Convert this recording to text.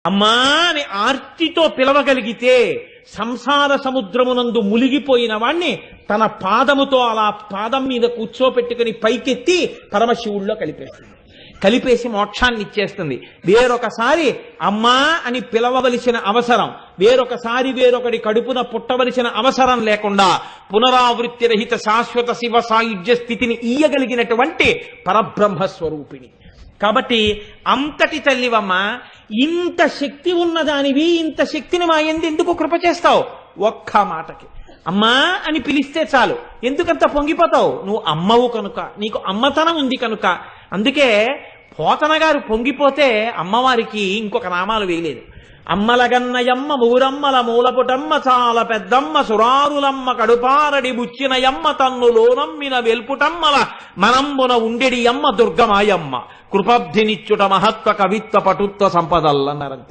అమ్మా అని ఆర్తితో పిలవగలిగితే సంసార సముద్రమునందు మునిగిపోయిన వాణ్ణి తన పాదముతో అలా పాదం మీద కూర్చోపెట్టుకుని పైకెత్తి పరమశివుల్లో కలిపేసి మోక్షాన్ని ఇచ్చేస్తుంది. వేరొకసారి అమ్మా అని పిలవవలసిన అవసరం, వేరొకసారి వేరొకటి కడుపున పుట్టవలసిన అవసరం లేకుండా పునరావృత్తి రహిత శాశ్వత శివ సాయుధ్య స్థితిని ఇయ్యగలిగినటువంటి పరబ్రహ్మస్వరూపిణి. కాబట్టి అంతటి తల్లివమ్మ, ఇంత శక్తి ఉన్నదానివి, ఇంత శక్తిని మా యందు ఎందుకు కృప చేస్తావు? ఒక్క మాటకి అమ్మా అని పిలిస్తే చాలు. ఎందుకంత పొంగిపోతావు? నువ్వు అమ్మవు కనుక, నీకు అమ్మతనం ఉంది కనుక. అందుకే పోతన గారు పొంగిపోతే అమ్మవారికి ఇంకొక నామాలు వేయలేదు. అమ్మలగన్నయమ్మ ఊరమ్మల మూలపుటమ్మ చాలా పెద్దమ్మ సురారులమ్మ కడుపారడి బుచ్చినయమ్మ తన్నులోనమ్మిన వెల్పుటమ్మల మనంబున ఉండెడి అమ్మ దుర్గమాయమ్మ కృపబ్ధినిచ్చుట మహత్వ కవిత్వ పటుత్వ సంపదల్లన్నారంతే.